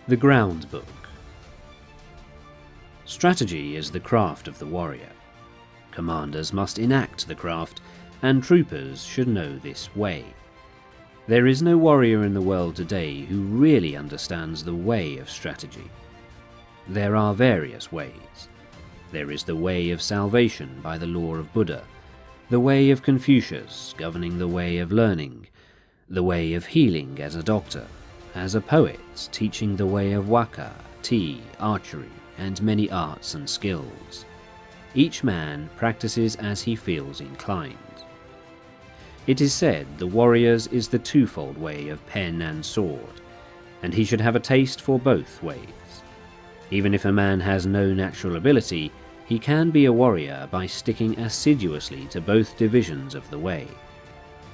The Ground Book. Strategy is the craft of the warrior. Commanders must enact the craft, and troopers should know this way. There is no warrior in the world today who really understands the way of strategy. There are various ways. There is the way of salvation by the law of Buddha, the way of Confucius governing the way of learning, the way of healing as a doctor, as a poet teaching the way of waka, tea, archery, and many arts and skills. Each man practices as he feels inclined. It is said the warrior's is the twofold way of pen and sword, and he should have a taste for both ways. Even if a man has no natural ability, he can be a warrior by sticking assiduously to both divisions of the way.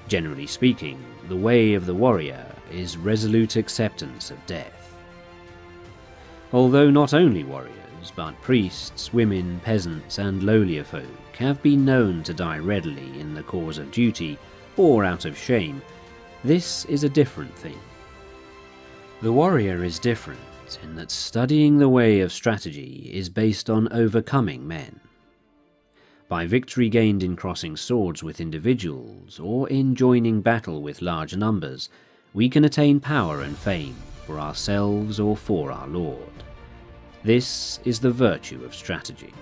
Generally speaking, the way of the warrior is resolute acceptance of death. Although not only warriors, but priests, women, peasants, and lowlier folk have been known to die readily in the cause of duty or out of shame, this is a different thing. The warrior is different in that studying the way of strategy is based on overcoming men. By victory gained in crossing swords with individuals or in joining battle with large numbers, we can attain power and fame for ourselves or for our Lord. This is the virtue of strategy.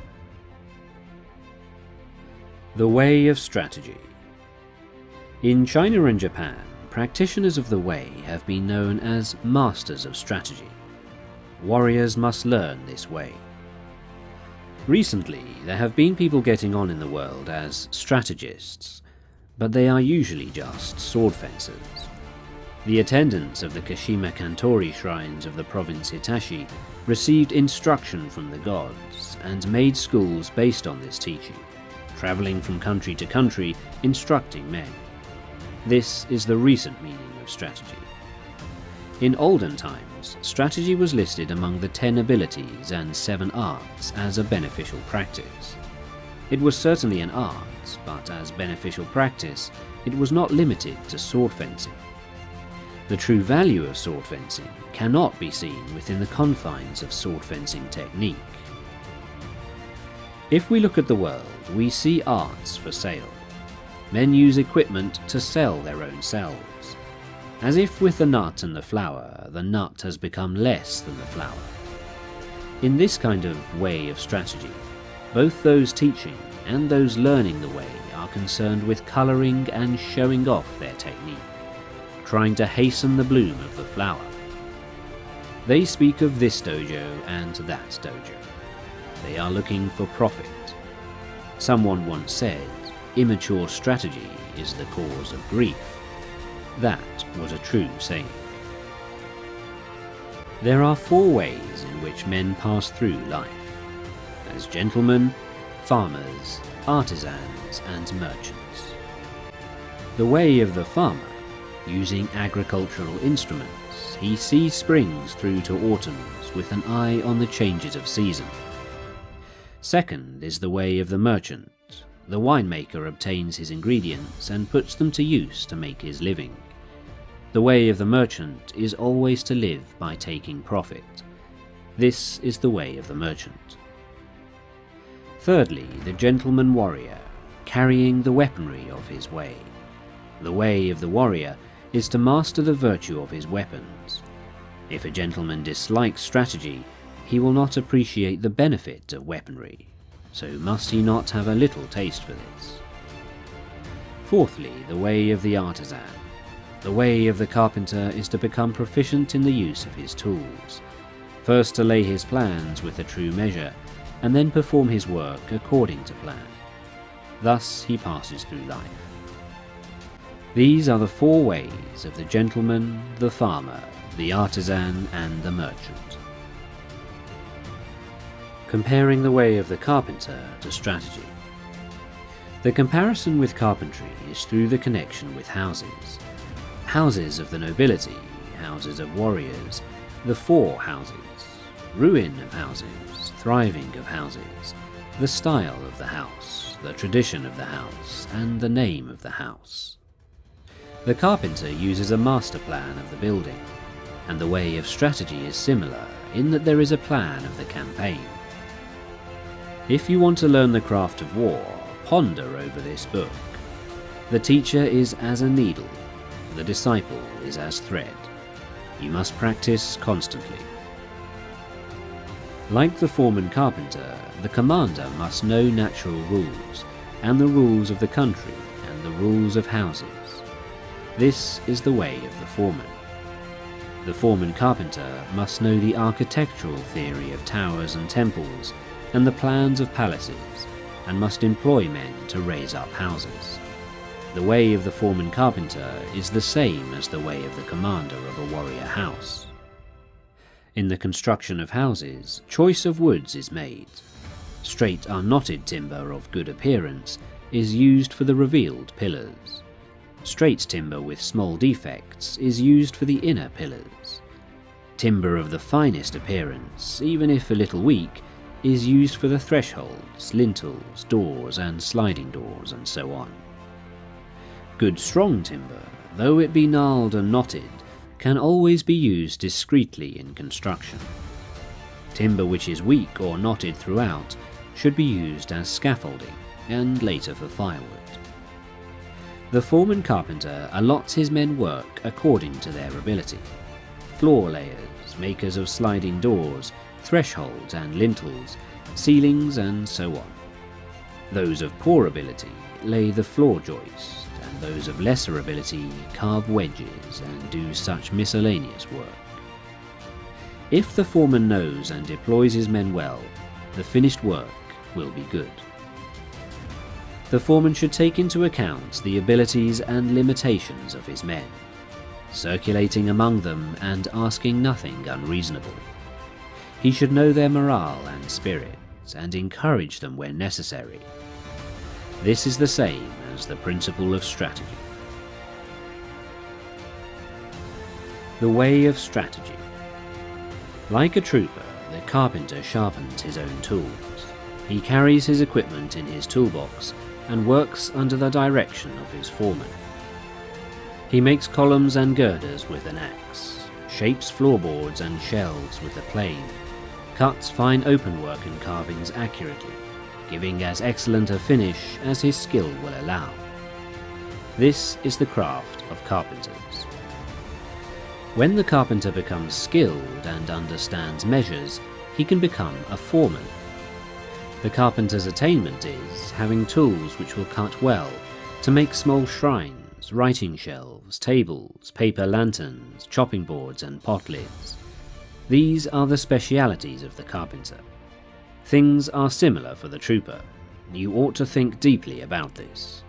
The way of strategy. In China and Japan, practitioners of the way have been known as masters of strategy. Warriors must learn this way. Recently, there have been people getting on in the world as strategists, but they are usually just sword fencers. The attendants of the Kashima Kantori shrines of the province Hitachi received instruction from the gods and made schools based on this teaching, traveling from country to country, instructing men. This is the recent meaning of strategy. In olden times, strategy was listed among the 10 abilities and 7 arts as a beneficial practice. It was certainly an art, but as beneficial practice, it was not limited to sword fencing. The true value of sword fencing cannot be seen within the confines of sword fencing technique. If we look at the world, we see arts for sale. Men use equipment to sell their own selves. As if with the nut and the nut has become less than the flower. In this kind of way of strategy, both those teaching and those learning the way are concerned with colouring and showing off their technique, trying to hasten the bloom of the flower. They speak of this dojo and that dojo. They are looking for profit. Someone once said, immature strategy is the cause of grief. That was a true saying. There are 4 ways in which men pass through life: as gentlemen, farmers, artisans, and merchants. The way of the farmer, using agricultural instruments, he sees springs through to autumns with an eye on the changes of season. Second is the way of the merchant. The winemaker obtains his ingredients and puts them to use to make his living. The way of the merchant is always to live by taking profit. This is the way of the merchant. Thirdly, the gentleman warrior, carrying the weaponry of his way. The way of the warrior is to master the virtue of his weapons. If a gentleman dislikes strategy, he will not appreciate the benefit of weaponry, so must he not have a little taste for this? Fourthly, the way of the artisan. The way of the carpenter is to become proficient in the use of his tools, first to lay his plans with a true measure, and then perform his work according to plan. Thus he passes through life. These are the 4 ways of the gentleman, the farmer, the artisan, and the merchant. Comparing the way of the carpenter to strategy. The comparison with carpentry is through the connection with houses. Houses of the nobility, houses of warriors, the 4 houses, ruin of houses, thriving of houses, the style of the house, the tradition of the house, and the name of the house. The carpenter uses a master plan of the building. and the way of strategy is similar in that there is a plan of the campaign. If you want to learn the craft of war, ponder over this book. The teacher is as a needle, the disciple is as thread. You must practice constantly. Like the foreman carpenter, the commander must know natural rules, and the rules of the country, and the rules of houses. This is the way of the foreman. The foreman carpenter must know the architectural theory of towers and temples, and the plans of palaces, and must employ men to raise up houses. The way of the foreman carpenter is the same as the way of the commander of a warrior house. In the construction of houses, choice of woods is made. Straight unknotted timber of good appearance is used for the revealed pillars. Straight timber with small defects is used for the inner pillars. Timber of the finest appearance, even if a little weak, is used for the thresholds, lintels, doors and sliding doors, and so on. Good strong timber, though it be gnarled and knotted, can always be used discreetly in construction. Timber which is weak or knotted throughout should be used as scaffolding, and later for firewood. The foreman carpenter allots his men work according to their ability. Floor layers, makers of sliding doors, thresholds and lintels, ceilings and so on. Those of poor ability lay the floor joist, and those of lesser ability carve wedges and do such miscellaneous work. If the foreman knows and deploys his men well, the finished work will be good. The foreman should take into account the abilities and limitations of his men, circulating among them and asking nothing unreasonable. He should know their morale and spirits and encourage them when necessary. This is the same as the principle of strategy. The way of strategy. Like a trooper, the carpenter sharpens his own tools. He carries his equipment in his toolbox and works under the direction of his foreman. He makes columns and girders with an axe, shapes floorboards and shelves with a plane, cuts fine openwork and carvings accurately, giving as excellent a finish as his skill will allow. This is the craft of carpenters. When the carpenter becomes skilled and understands measures, he can become a foreman. The carpenter's attainment is having tools which will cut well to make small shrines, writing shelves, tables, paper lanterns, chopping boards and pot lids. These are the specialities of the carpenter. Things are similar for the trooper. You ought to think deeply about this.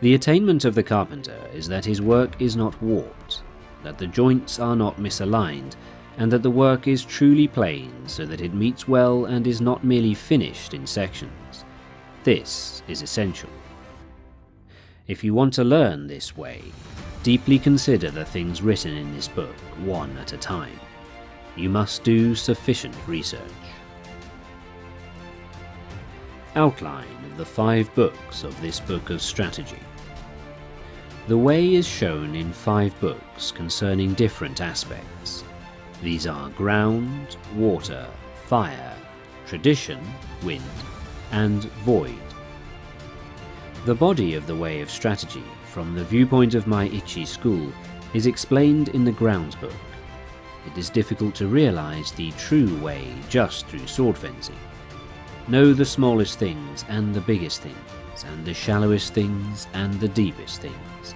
The attainment of the carpenter is that his work is not warped, that the joints are not misaligned, and that the work is truly plain so that it meets well and is not merely finished in sections. This is essential. If you want to learn this way, deeply consider the things written in this book one at a time. You must do sufficient research. Outline of the 5 books of this book of strategy. The way is shown in 5 books concerning different aspects. These are ground, water, fire, tradition, wind, and void. The body of the way of strategy, from the viewpoint of my Ichi school, is explained in the grounds book. It is difficult to realize the true way just through sword fencing. Know the smallest things and the biggest things, and the shallowest things and the deepest things,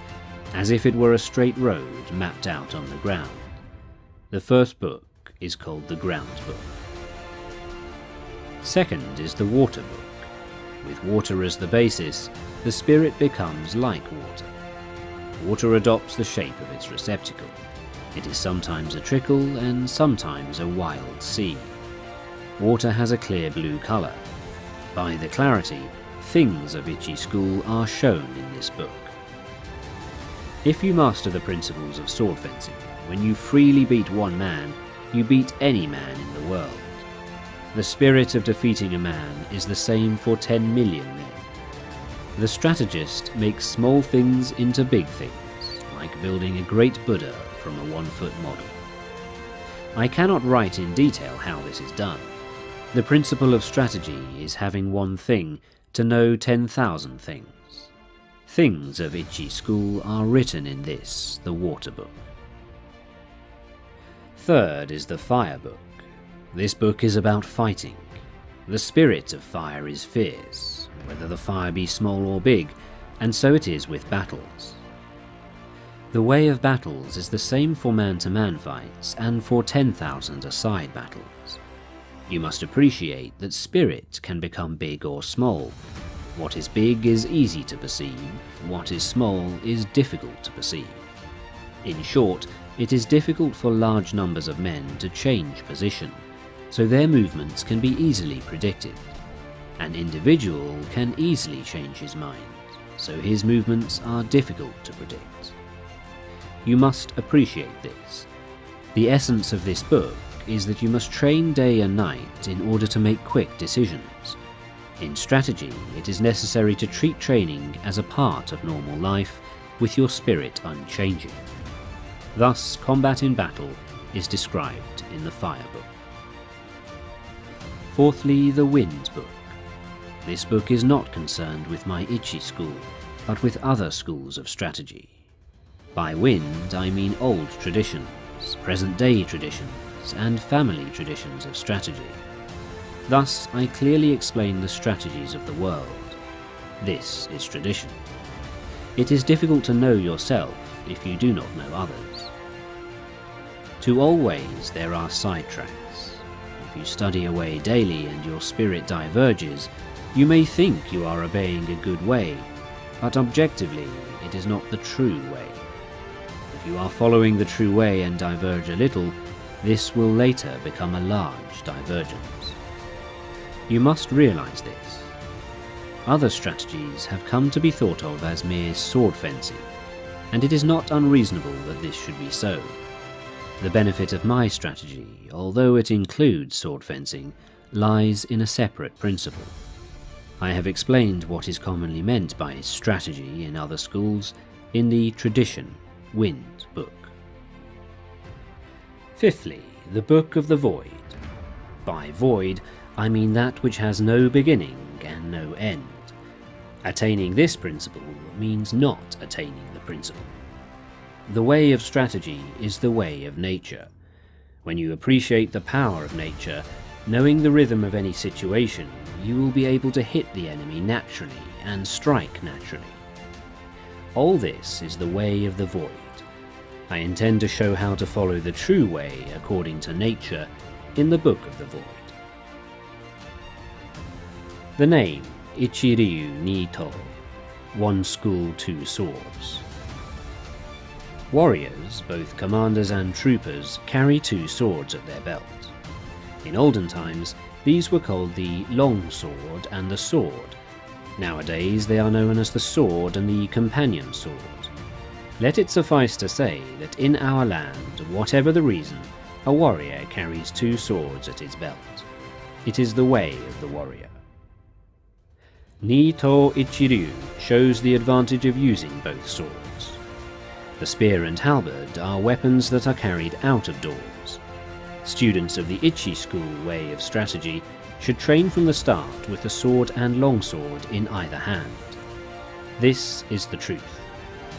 as if it were a straight road mapped out on the ground. The first book is called the grounds book. Second is the water book. With water as the basis, the spirit becomes like water. Water adopts the shape of its receptacle. It is sometimes a trickle and sometimes a wild sea. Water has a clear blue colour. By the clarity, things of Ichi school are shown in this book. If you master the principles of sword fencing, when you freely beat one man, you beat any man in the world. The spirit of defeating a man is the same for 10 million men. The strategist makes small things into big things, like building a great Buddha from a 1-foot model. I cannot write in detail how this is done. The principle of strategy is having one thing to know 10,000 things. Things of Ichi school are written in this, the water book. Third is the fire book. This book is about fighting. The spirit of fire is fierce, whether the fire be small or big, and so it is with battles. The way of battles is the same for man-to-man fights and for 10,000 aside battles. You must appreciate that spirit can become big or small. What is big is easy to perceive, what is small is difficult to perceive. In short, it is difficult for large numbers of men to change position, so their movements can be easily predicted. An individual can easily change his mind, so his movements are difficult to predict. You must appreciate this. The essence of this book is that you must train day and night in order to make quick decisions. In strategy, it is necessary to treat training as a part of normal life, with your spirit unchanging. Thus, combat in battle is described in the Fire Book. Fourthly, the Wind Book. This book is not concerned with my Ichi school, but with other schools of strategy. By wind, I mean old traditions, present-day traditions, and family traditions of strategy. Thus, I clearly explain the strategies of the world. This is tradition. It is difficult to know yourself if you do not know others. To all ways there are sidetracks. If you study away daily and your spirit diverges, you may think you are obeying a good way, but objectively it is not the true way. If you are following the true way and diverge a little, this will later become a large divergence. You must realize this. Other strategies have come to be thought of as mere sword fencing, and it is not unreasonable that this should be so. The benefit of my strategy, although it includes sword fencing, lies in a separate principle. I have explained what is commonly meant by strategy in other schools in the Tradition Wind Book. Fifthly, the Book of the Void. By void, I mean that which has no beginning and no end. Attaining this principle means not attaining the principle. The way of strategy is the way of nature. When you appreciate the power of nature, knowing the rhythm of any situation, you will be able to hit the enemy naturally and strike naturally. All this is the way of the void. I intend to show how to follow the true way according to nature in the Book of the Void. The name Ichiryu Nito, one school, two swords. Warriors, both commanders and troopers, carry two swords at their belt. In olden times, these were called the long sword and the sword. Nowadays they are known as the sword and the companion sword. Let it suffice to say that in our land, whatever the reason, a warrior carries two swords at his belt. It is the way of the warrior. Nito Ichiryu shows the advantage of using both swords. The spear and halberd are weapons that are carried out of doors. Students of the Ichi school way of strategy should train from the start with the sword and longsword in either hand. This is the truth.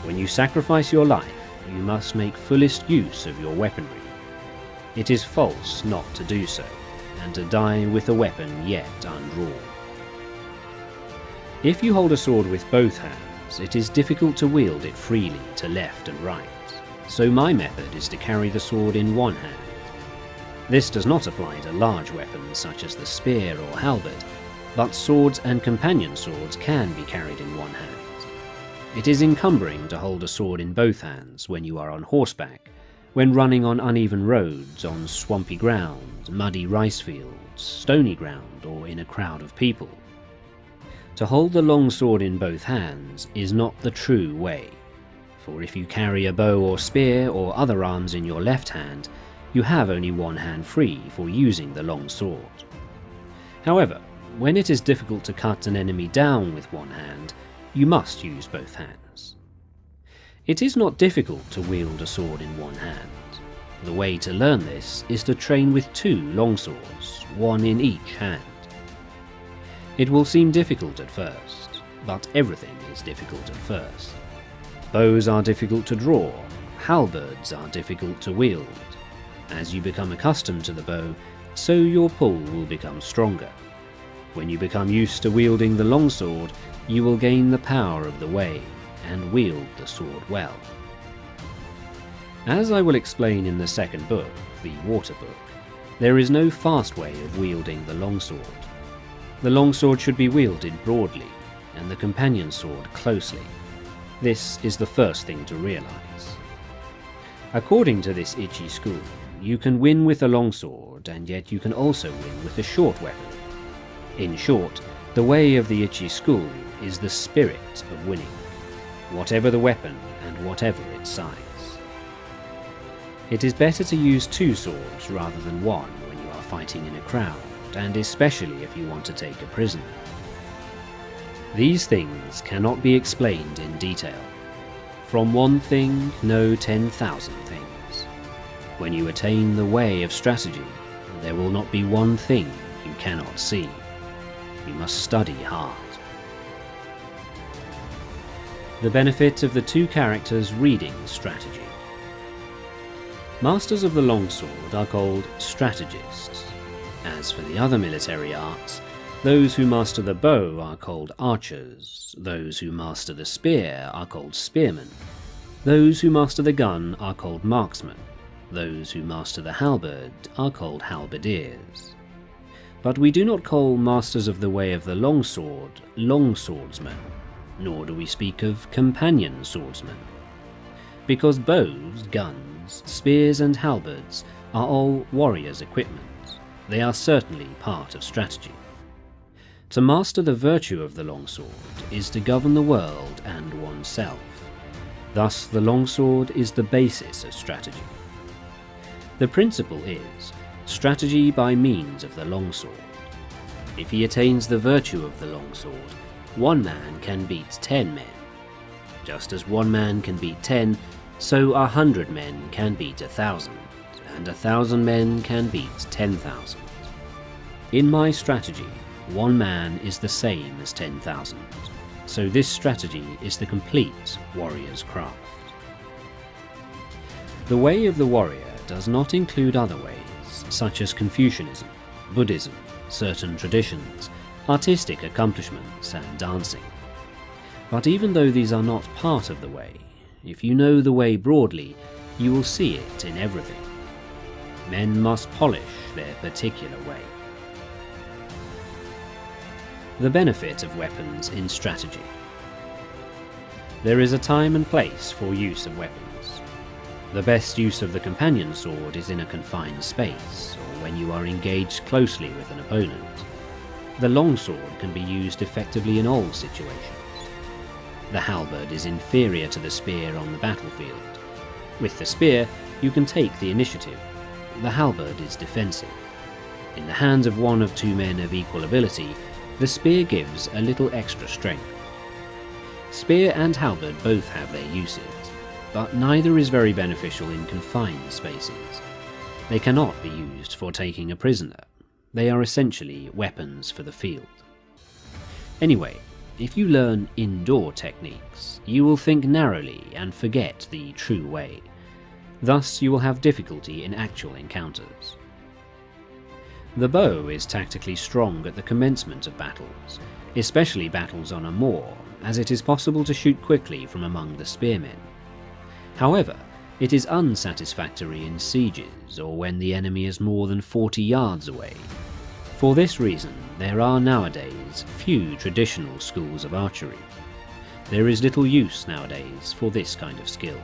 When you sacrifice your life, you must make fullest use of your weaponry. It is false not to do so, and to die with a weapon yet undrawn. If you hold a sword with both hands, it is difficult to wield it freely to left and right, so my method is to carry the sword in one hand. This does not apply to large weapons such as the spear or halberd, but swords and companion swords can be carried in one hand. It is encumbering to hold a sword in both hands when you are on horseback, when running on uneven roads, on swampy ground, muddy rice fields, stony ground, or in a crowd of people. To hold the long sword in both hands is not the true way, for if you carry a bow or spear or other arms in your left hand, you have only one hand free for using the long sword. However, when it is difficult to cut an enemy down with one hand, you must use both hands. It is not difficult to wield a sword in one hand. The way to learn this is to train with 2 longswords, one in each hand. It will seem difficult at first, but everything is difficult at first. Bows are difficult to draw, halberds are difficult to wield. As you become accustomed to the bow, so your pull will become stronger. When you become used to wielding the longsword, you will gain the power of the way and wield the sword well. As I will explain in the second book, the Water Book, there is no fast way of wielding the longsword. The longsword should be wielded broadly, and the companion sword closely. This is the first thing to realize. According to this Ichi school, you can win with a longsword, and yet you can also win with a short weapon. In short, the way of the Ichi school is the spirit of winning, whatever the weapon and whatever its size. It is better to use 2 swords rather than 1 when you are fighting in a crowd, and especially if you want to take a prisoner. These things cannot be explained in detail. From one thing, know 10,000 things. When you attain the way of strategy, there will not be one thing you cannot see. You must study hard. The benefit of the 2 characters reading strategy. Masters of the longsword are called strategists. As for the other military arts, those who master the bow are called archers, those who master the spear are called spearmen, those who master the gun are called marksmen, those who master the halberd are called halberdiers. But we do not call masters of the way of the longsword longswordsmen, nor do we speak of companion swordsmen, because bows, guns, spears and halberds are all warriors' equipment. They are certainly part of strategy. To master the virtue of the longsword is to govern the world and oneself. Thus the longsword is the basis of strategy. The principle is strategy by means of the longsword. If he attains the virtue of the longsword, 1 man can beat 10 men. Just as 1 man can beat 10, so 100 men can beat 1,000, and 1,000 men can beat 10,000. In my strategy, 1 man is the same as 10,000, so this strategy is the complete warrior's craft. The way of the warrior does not include other ways, such as Confucianism, Buddhism, certain traditions, artistic accomplishments, and dancing. But even though these are not part of the way, if you know the way broadly, you will see it in everything. Men must polish their particular way. The benefit of weapons in strategy. There is a time and place for use of weapons. The best use of the companion sword is in a confined space, or when you are engaged closely with an opponent. The longsword can be used effectively in all situations. The halberd is inferior to the spear on the battlefield. With the spear, you can take the initiative. The halberd is defensive. In the hands of 1 of 2 men of equal ability, the spear gives a little extra strength. Spear and halberd both have their uses, but neither is very beneficial in confined spaces. They cannot be used for taking a prisoner. They are essentially weapons for the field. Anyway, if you learn indoor techniques, you will think narrowly and forget the true way. Thus you will have difficulty in actual encounters. The bow is tactically strong at the commencement of battles, especially battles on a moor, as it is possible to shoot quickly from among the spearmen. However, it is unsatisfactory in sieges or when the enemy is more than 40 yards away. For this reason, there are nowadays few traditional schools of archery. There is little use nowadays for this kind of skill.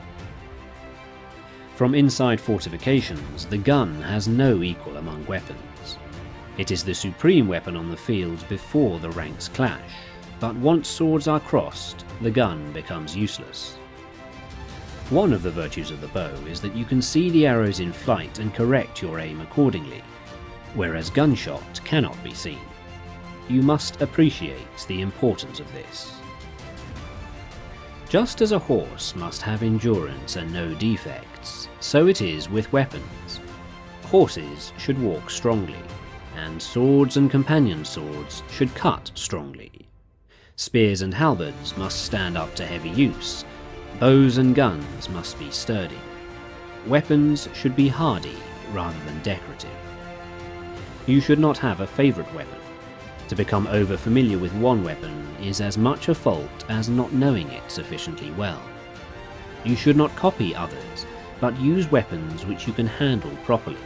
From inside fortifications, the gun has no equal among weapons. It is the supreme weapon on the field before the ranks clash, but once swords are crossed, the gun becomes useless. One of the virtues of the bow is that you can see the arrows in flight and correct your aim accordingly, whereas gunshot cannot be seen. You must appreciate the importance of this. Just as a horse must have endurance and no defects, so it is with weapons. Horses should walk strongly, and swords and companion swords should cut strongly. Spears and halberds must stand up to heavy use. Bows and guns must be sturdy. Weapons should be hardy rather than decorative. You should not have a favourite weapon. To become over-familiar with one weapon is as much a fault as not knowing it sufficiently well. You should not copy others, but use weapons which you can handle properly.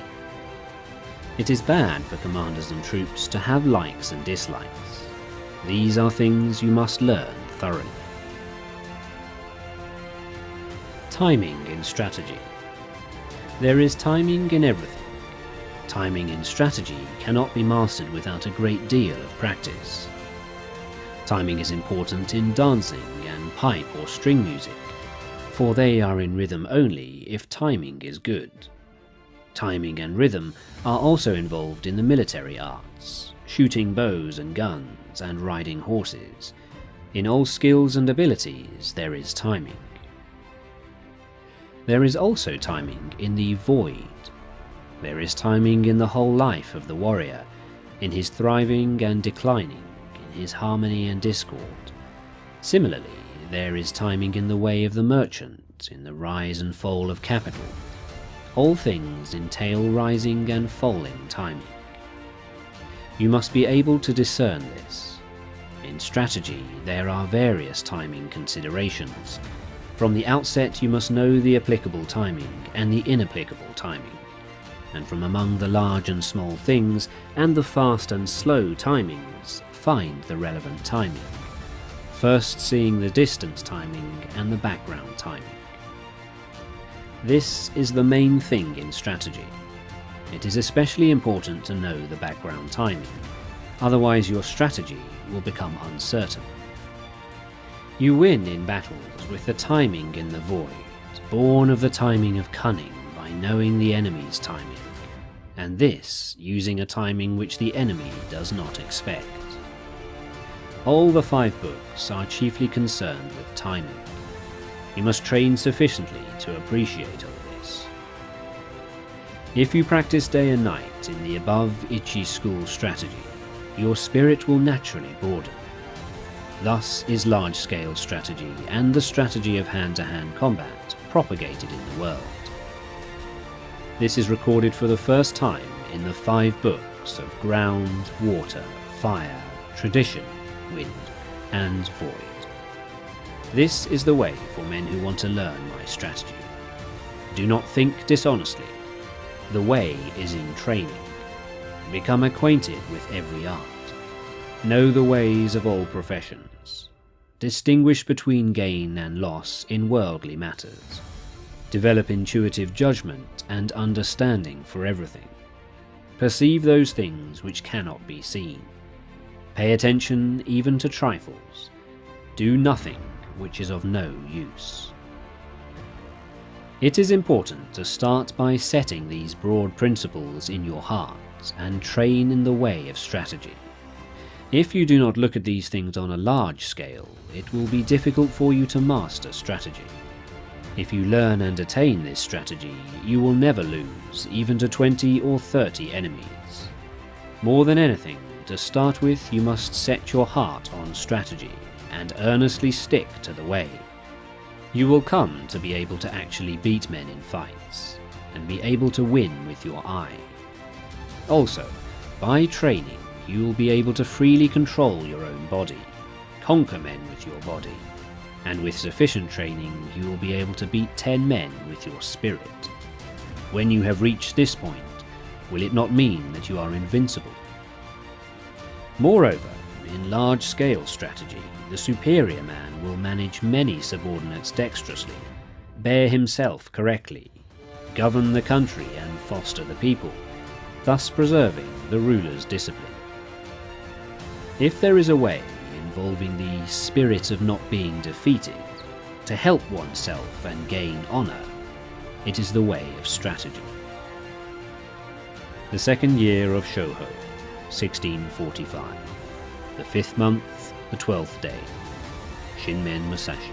It is bad for commanders and troops to have likes and dislikes. These are things you must learn thoroughly. Timing in strategy. There is timing in everything. Timing in strategy cannot be mastered without a great deal of practice. Timing is important in dancing and pipe or string music, for they are in rhythm only if timing is good. Timing and rhythm are also involved in the military arts, shooting bows and guns and riding horses. In all skills and abilities there is timing. There is also timing in the void. There is timing in the whole life of the warrior, in his thriving and declining, in his harmony and discord. Similarly, there is timing in the way of the merchant, in the rise and fall of capital. All things entail rising and falling timing. You must be able to discern this. In strategy, there are various timing considerations. From the outset, you must know the applicable timing and the inapplicable timing. And from among the large and small things, and the fast and slow timings, find the relevant timing. First seeing the distance timing and the background timing. This is the main thing in strategy. It is especially important to know the background timing, otherwise your strategy will become uncertain. You win in battles with the timing in the void, born of the timing of cunning by knowing the enemy's timing, and this using a timing which the enemy does not expect. All the 5 books are chiefly concerned with timing. You must train sufficiently to appreciate all this. If you practice day and night in the above Ichi school strategy, your spirit will naturally broaden. Thus is large-scale strategy and the strategy of hand-to-hand combat propagated in the world. This is recorded for the first time in the 5 books of Ground, Water, Fire, Tradition, Wind, and Void. This is the way for men who want to learn my strategy. Do not think dishonestly. The way is in training. Become acquainted with every art. Know the ways of all professions. Distinguish between gain and loss in worldly matters. Develop intuitive judgment and understanding for everything. Perceive those things which cannot be seen. Pay attention even to trifles. Do nothing which is of no use. It is important to start by setting these broad principles in your heart and train in the way of strategy. If you do not look at these things on a large scale, it will be difficult for you to master strategy. If you learn and attain this strategy, you will never lose, even to 20 or 30 enemies. More than anything, to start with, you must set your heart on strategy and earnestly stick to the way. You will come to be able to actually beat men in fights, and be able to win with your eye. Also, by training, you will be able to freely control your own body, conquer men with your body, and with sufficient training you will be able to beat 10 men with your spirit. When you have reached this point, will it not mean that you are invincible? Moreover, in large-scale strategy, the superior man will manage many subordinates dexterously, bear himself correctly, govern the country and foster the people, thus preserving the ruler's discipline. If there is a way involving the spirit of not being defeated, to help oneself and gain honour, it is the way of strategy. The 2nd year of Shoho, 1645. The 5th month, the 12th day. Shinmen Musashi.